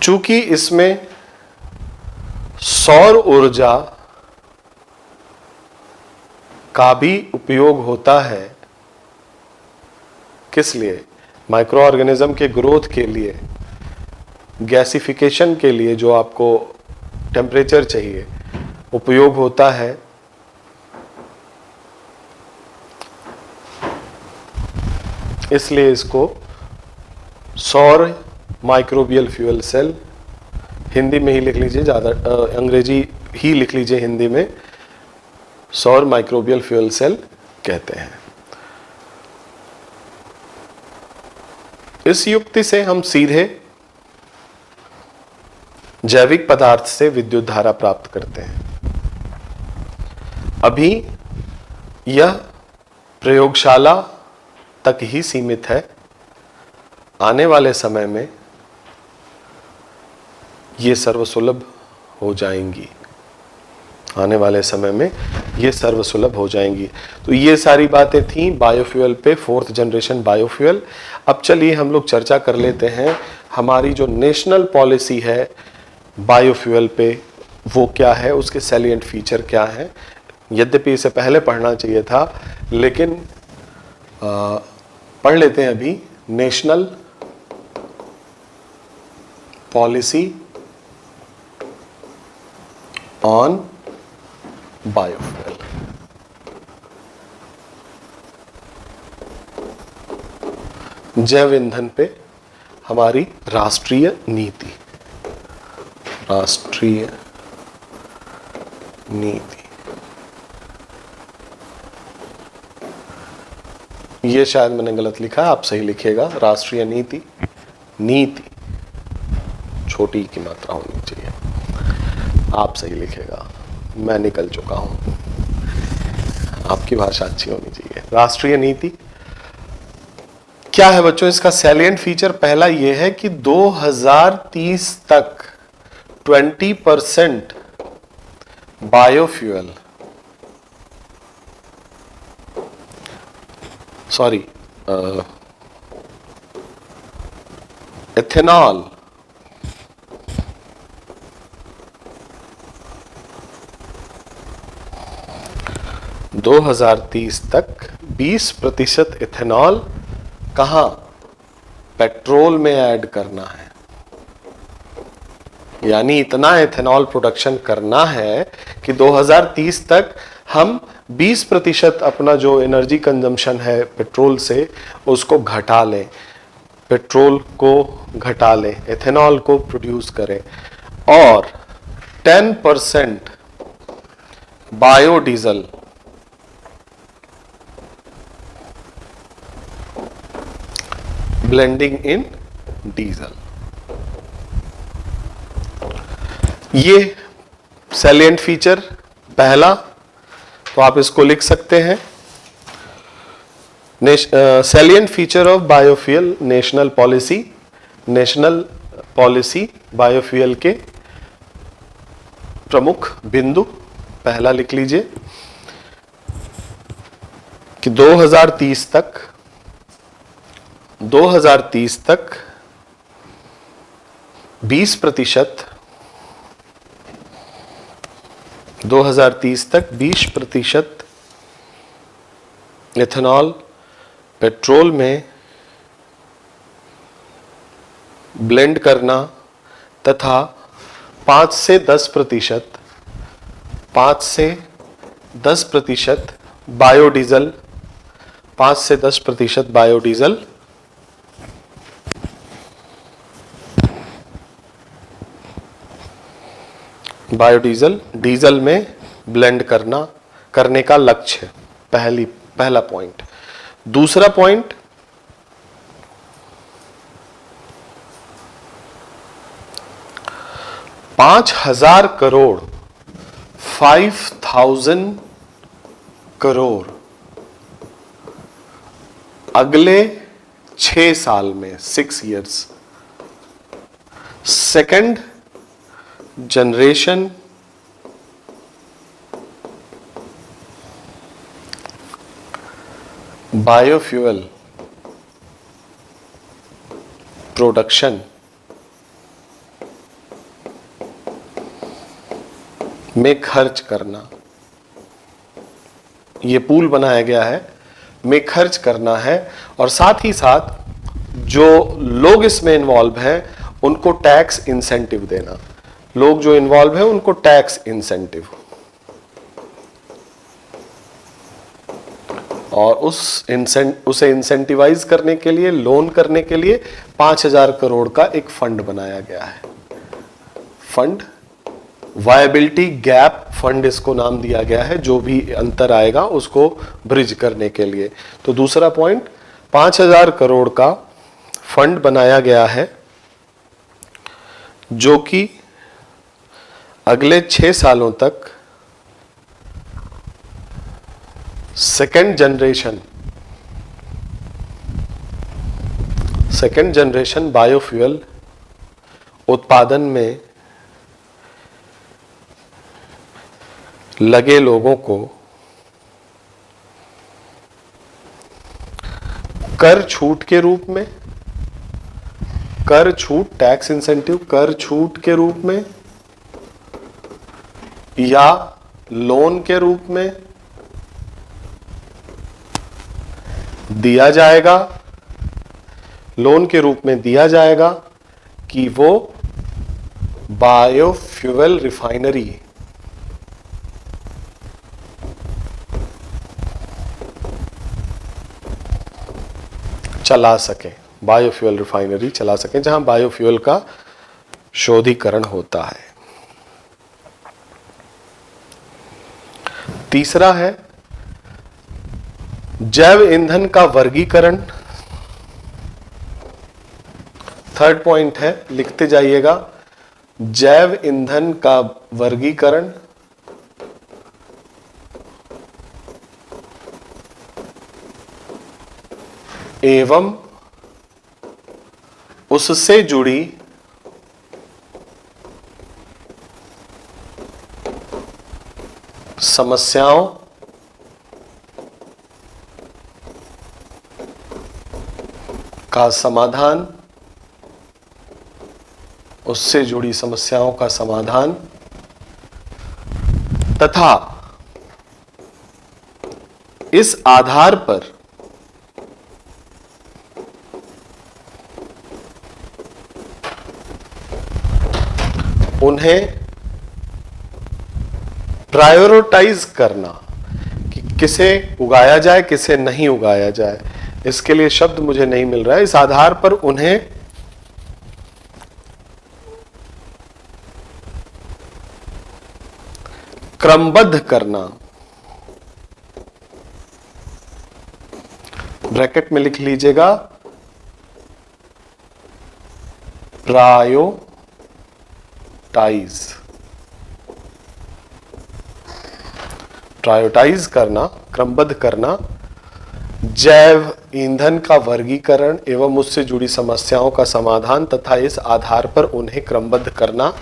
चूंकि इसमें सौर ऊर्जा का भी उपयोग होता है, किस लिए? माइक्रो ऑर्गेनिज्म के ग्रोथ के लिए, गैसिफिकेशन के लिए, जो आपको टेम्परेचर चाहिए, उपयोग होता है। इसलिए इसको सौर माइक्रोबियल फ्यूल सेल, हिंदी में ही लिख लीजिए, ज़्यादा अंग्रेजी ही लिख लीजिए, हिंदी में सौर माइक्रोबियल फ्यूल सेल कहते हैं। इस युक्ति से हम सीधे जैविक पदार्थ से विद्युत धारा प्राप्त करते हैं। अभी यह प्रयोगशाला तक ही सीमित है, आने वाले समय में ये सर्वसुलभ हो जाएंगी, आने वाले समय में ये सर्वसुलभ हो जाएंगी। तो ये सारी बातें थी बायोफ्यूल पे, 4th जनरेशन बायोफ्यूल। अब चलिए हम लोग चर्चा कर लेते हैं हमारी जो नेशनल पॉलिसी है बायोफ्यूल पे, वो क्या है, उसके सैलिएंट फीचर क्या है। यद्यपि इसे पहले पढ़ना चाहिए था, लेकिन पढ़ लेते हैं अभी। National policy on biofuel. जैव ईंधन पे हमारी राष्ट्रीय नीति, राष्ट्रीय नीति। ये शायद मैंने गलत लिखा, आप सही लिखिएगा। राष्ट्रीय नीति, नीति छोटी की मात्रा होनी चाहिए, आप सही लिखेगा, मैं निकल चुका हूं, आपकी भाषा अच्छी होनी चाहिए। राष्ट्रीय नीति क्या है बच्चों? इसका सैलिएंट फीचर पहला यह है कि 2030 तक 20% बायोफ्यूल, सॉरी एथेनॉल, दो 2030 तक 20% इथेनॉल कहां? पेट्रोल में ऐड करना है। यानी इतना इथेनॉल प्रोडक्शन करना है कि 2030 तक हम 20% अपना जो एनर्जी कंजम्पशन है पेट्रोल से, उसको घटा लें, पेट्रोल को घटा लें, एथेनॉल को प्रोड्यूस करें, और 10% बायोडीजल, ब्लेंडिंग इन डीजल। ये सैलिएंट फीचर पहला, तो आप इसको लिख सकते हैं। Salient feature of biofuel national policy, national policy biofuel के प्रमुख बिंदु पहला लिख लीजिए कि 2030 तक 20% 2030 तक 20% एथेनॉल पेट्रोल में ब्लेंड करना तथा 5 से 10% बायोडीजल, 5 से 10% बायोडीजल डीजल में ब्लेंड करने का लक्ष्य, पहला पॉइंट। दूसरा पॉइंट, $5,000 करोड़ 5,000 करोड़ अगले 6 साल में, 6 years, second generation biofuel production में खर्च करना, ये पूल बनाया गया है, में खर्च करना है। और साथ ही साथ जो लोग इसमें इन्वॉल्व हैं उनको टैक्स इंसेंटिव देना, लोग जो इन्वॉल्व हैं उनको टैक्स इंसेंटिव। और उसे इंसेंटिवाइज करने के लिए, लोन करने के लिए 5,000 करोड़ का एक फंड बनाया गया है। फंड वायबिलिटी गैप फंड इसको नाम दिया गया है, जो भी अंतर आएगा उसको ब्रिज करने के लिए। तो दूसरा पॉइंट, 5,000 करोड़ का फंड बनाया गया है जो कि अगले 6 सालों तक सेकेंड जनरेशन बायोफ्यूल उत्पादन में लगे लोगों को कर छूट के रूप में, कर छूट, टैक्स इंसेंटिव, कर छूट के रूप में या लोन के रूप में दिया जाएगा, लोन के रूप में दिया जाएगा कि वो बायोफ्यूल रिफाइनरी चला सके, बायोफ्यूल रिफाइनरी चला सके जहां बायोफ्यूल का शोधीकरण होता है। तीसरा है जैव ईंधन का वर्गीकरण। थर्ड पॉइंट है, लिखते जाइएगा, जैव ईंधन का वर्गीकरण एवं उससे जुड़ी समस्याओं का समाधान, उससे जुड़ी समस्याओं का समाधान तथा इस आधार पर उन्हें प्रायोरिटाइज करना कि किसे उगाया जाए, किसे नहीं उगाया जाए। इसके लिए शब्द मुझे नहीं मिल रहा है। इस आधार पर उन्हें क्रमबद्ध करना, ब्रैकेट में लिख लीजिएगा, प्रायोरिटाइज करना, क्रमबद्ध करना जैव ईंधन का वर्गीकरण एवं उससे जुड़ी समस्याओं का समाधान तथा इस आधार पर उन्हें क्रमबद्ध करना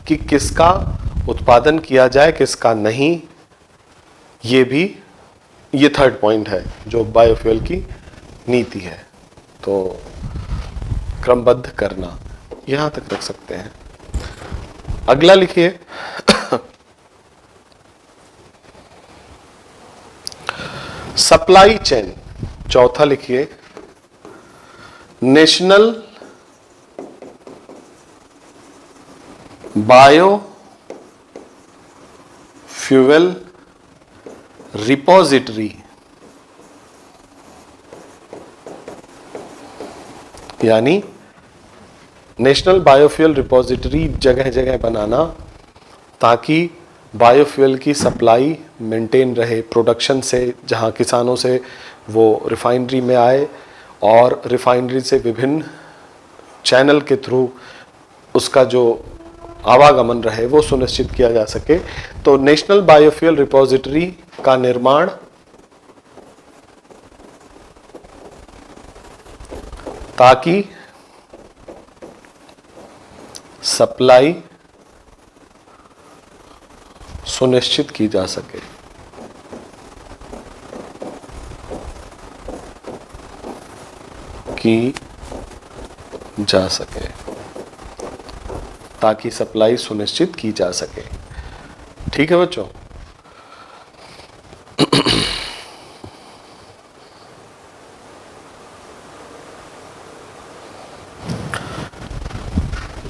कि किसका उत्पादन किया जाए, किसका नहीं। ये थर्ड पॉइंट है जो बायोफ्यूल की नीति है। तो क्रमबद्ध करना यहां तक रख सकते हैं। अगला लिखिए, सप्लाई चेन। चौथा लिखिए, नेशनल बायोफ्यूल रिपोजिटरी, यानी नेशनल बायोफ्यूल रिपोजिटरी जगह जगह बनाना ताकि बायोफ्यूल की सप्लाई मेंटेन रहे, प्रोडक्शन से, जहां किसानों से वो रिफाइनरी में आए और रिफाइनरी से विभिन्न चैनल के थ्रू उसका जो आवागमन रहे वो सुनिश्चित किया जा सके। तो नेशनल बायोफ्यूल रिपोजिटरी का निर्माण ताकि सप्लाई सुनिश्चित की जा सके। ताकि सप्लाई सुनिश्चित की जा सके। ठीक है बच्चों।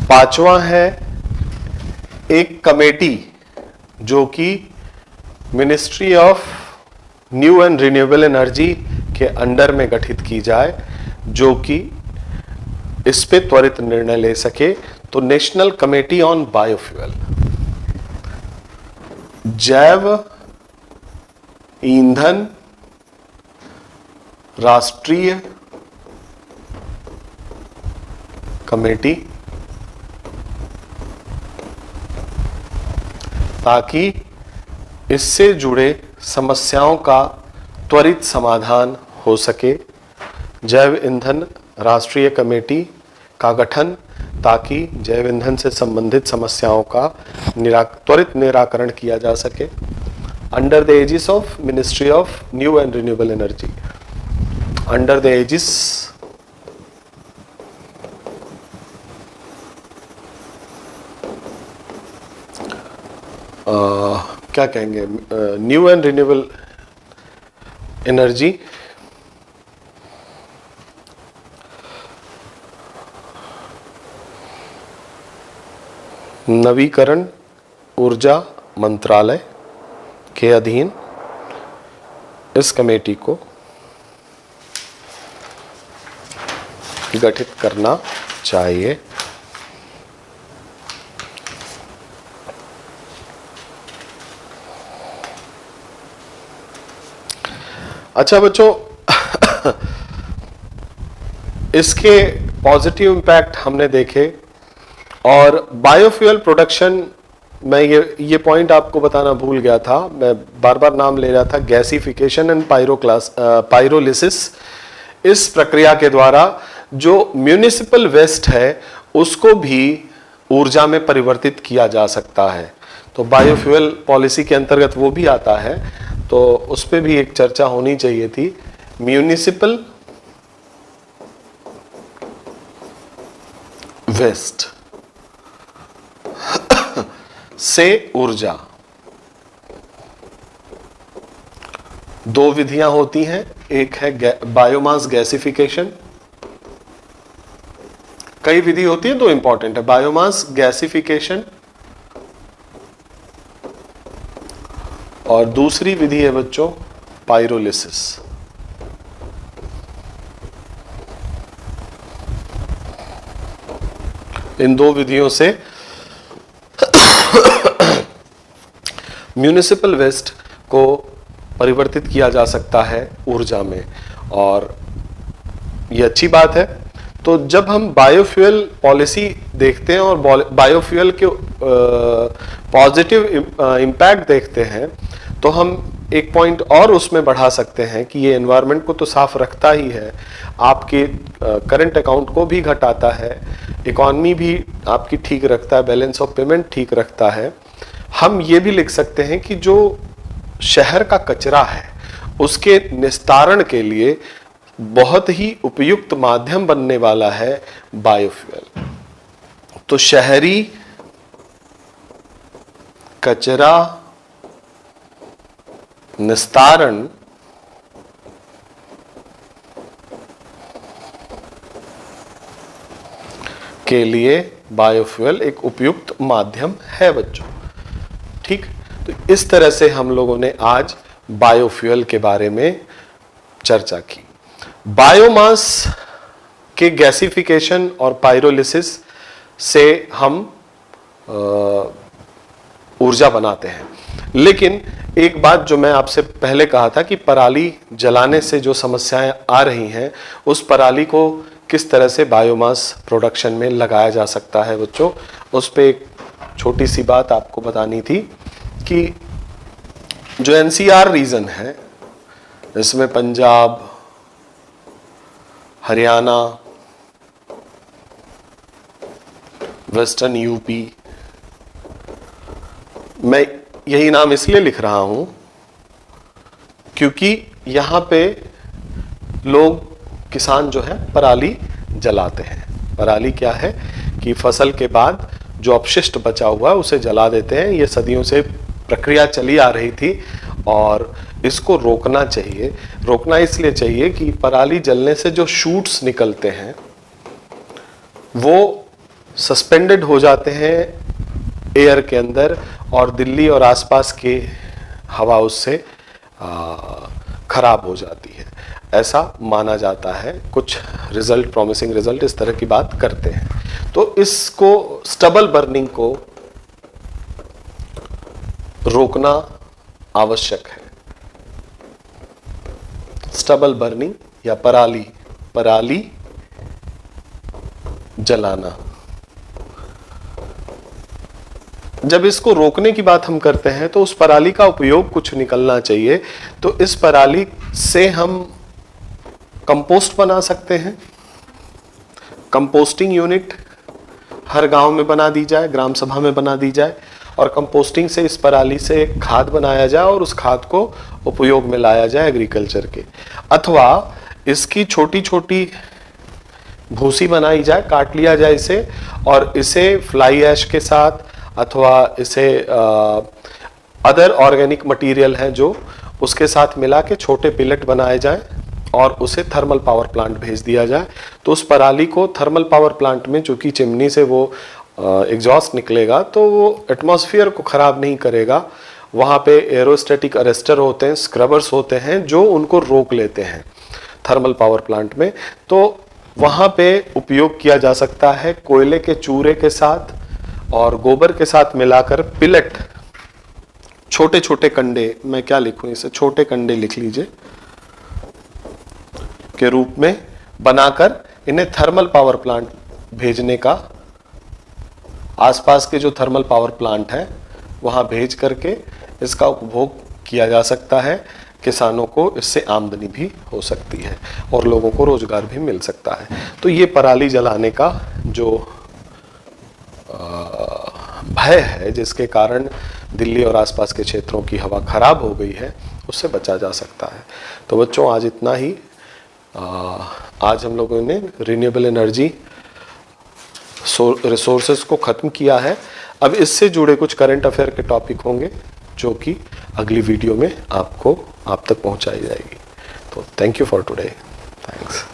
पांचवा है एक कमेटी जो कि ministry of new and renewable energy के अंडर में गठित की जाए, जो कि इस पे त्वरित निर्णय ले सके। तो नेशनल कमेटी ऑन बायोफ्यूल, जैव ईंधन राष्ट्रीय कमेटी, ताकि इससे जुड़े समस्याओं का त्वरित समाधान हो सके। जैव ईंधन राष्ट्रीय कमेटी का गठन, ताकि जैव ईंधन से संबंधित समस्याओं का त्वरित निराकरण किया जा सके। Under the aegis of ministry of new and renewable energy, under the aegis क्या कहेंगे, न्यू एंड रिन्यूएबल एनर्जी नवीकरण ऊर्जा मंत्रालय के अधीन इस कमेटी को गठित करना चाहिए। अच्छा बच्चों, इसके पॉजिटिव इम्पैक्ट हमने देखे, और बायोफ्यूल प्रोडक्शन, मैं ये पॉइंट आपको बताना भूल गया था, मैं बार बार नाम ले रहा था, गैसिफिकेशन एंड पायरोलिसिस। इस प्रक्रिया के द्वारा जो म्यूनिसिपल वेस्ट है उसको भी ऊर्जा में परिवर्तित किया जा सकता है। तो बायोफ्यूल पॉलिसी के अंतर्गत वो भी आता है, तो उस पर भी एक चर्चा होनी चाहिए थी। म्यूनिसिपल वेस्ट से ऊर्जा, दो विधियां होती हैं, एक है बायोमास गैसिफिकेशन, कई विधि होती है, दो इंपॉर्टेंट है, बायोमास गैसिफिकेशन और दूसरी विधि है बच्चों पायरोलिसिस। इन दो विधियों से म्यूनिसिपल वेस्ट को परिवर्तित किया जा सकता है ऊर्जा में, और ये अच्छी बात है। तो जब हम बायोफ्यूल पॉलिसी देखते हैं और बायोफ्यूल के पॉजिटिव इम्पैक्ट देखते हैं, तो हम एक पॉइंट और उसमें बढ़ा सकते हैं कि ये एनवायरनमेंट को तो साफ रखता ही है, आपके करंट अकाउंट को भी घटाता है, इकॉनमी भी आपकी ठीक रखता है, बैलेंस ऑफ पेमेंट ठीक रखता है। हम ये भी लिख सकते हैं कि जो शहर का कचरा है उसके निस्तारण के लिए बहुत ही उपयुक्त माध्यम बनने वाला है बायोफ्यूल। तो शहरी कचरा निस्तारण के लिए बायोफ्यूल एक उपयुक्त माध्यम है बच्चों। ठीक, तो इस तरह से हम लोगों ने आज बायोफ्यूल के बारे में चर्चा की। बायोमास के गैसिफिकेशन और पायरोलिसिस से हम ऊर्जा बनाते हैं, लेकिन एक बात जो मैं आपसे पहले कहा था कि पराली जलाने से जो समस्याएं आ रही हैं, उस पराली को किस तरह से बायोमास प्रोडक्शन में लगाया जा सकता है बच्चों, उस पे एक छोटी सी बात आपको बतानी थी कि जो एनसीआर रीजन है, इसमें पंजाब, हरियाणा, वेस्टर्न यूपी, मैं यही नाम इसलिए लिख रहा हूं क्योंकि यहां पे लोग, किसान जो है, पराली जलाते हैं। पराली क्या है कि फसल के बाद जो अपशिष्ट बचा हुआ है उसे जला देते हैं। ये सदियों से प्रक्रिया चली आ रही थी और इसको रोकना चाहिए। रोकना इसलिए चाहिए कि पराली जलने से जो शूट्स निकलते हैं वो सस्पेंडेड हो जाते हैं एयर के अंदर, और दिल्ली और आसपास के हवा उससे खराब हो जाती है, ऐसा माना जाता है। कुछ रिजल्ट, प्रॉमिसिंग रिजल्ट इस तरह की बात करते हैं। तो इसको, स्टबल बर्निंग को रोकना आवश्यक है। स्टबल बर्निंग या पराली जलाना, जब इसको रोकने की बात हम करते हैं तो उस पराली का उपयोग कुछ निकलना चाहिए। तो इस पराली से हम कंपोस्ट बना सकते हैं। कंपोस्टिंग यूनिट हर गांव में बना दी जाए, ग्राम सभा में बना दी जाए, और कंपोस्टिंग से इस पराली से खाद बनाया जाए और उस खाद को उपयोग में लाया जाए एग्रीकल्चर के। अथवा इसकी छोटी छोटी भूसी बनाई जाए, काट लिया जाए इसे, और इसे फ्लाई ऐश के साथ अथवा इसे अदर ऑर्गेनिक मटेरियल हैं जो, उसके साथ मिला के छोटे पिलेट बनाए जाए और उसे थर्मल पावर प्लांट भेज दिया जाए। तो उस पराली को थर्मल पावर प्लांट में, चूंकि चिमनी से वो एग्जॉस्ट निकलेगा, तो वो एटमॉस्फेयर को खराब नहीं करेगा। वहाँ पे एरोस्टैटिक अरेस्टर होते हैं, स्क्रबर्स होते हैं जो उनको रोक लेते हैं थर्मल पावर प्लांट में। तो वहाँ पे उपयोग किया जा सकता है कोयले के चूरे के साथ और गोबर के साथ मिलाकर पिलेट, छोटे छोटे कंडे, मैं क्या लिखूं इसे, छोटे कंडे लिख लीजिए, के रूप में बनाकर इन्हें थर्मल पावर प्लांट भेजने का, आसपास के जो थर्मल पावर प्लांट है वहां भेज करके इसका उपभोग किया जा सकता है। किसानों को इससे आमदनी भी हो सकती है और लोगों को रोजगार भी मिल सकता है। तो ये पराली जलाने का जो भय है, जिसके कारण दिल्ली और आसपास के क्षेत्रों की हवा खराब हो गई है, उससे बचा जा सकता है। तो बच्चों, आज इतना ही। आज हम लोगों ने रिन्यूएबल एनर्जी रिसोर्सेज को ख़त्म किया है। अब इससे जुड़े कुछ करंट अफेयर के टॉपिक होंगे जो कि अगली वीडियो में आप तक पहुंचाई जाएगी। तो thank you for today. Thanks.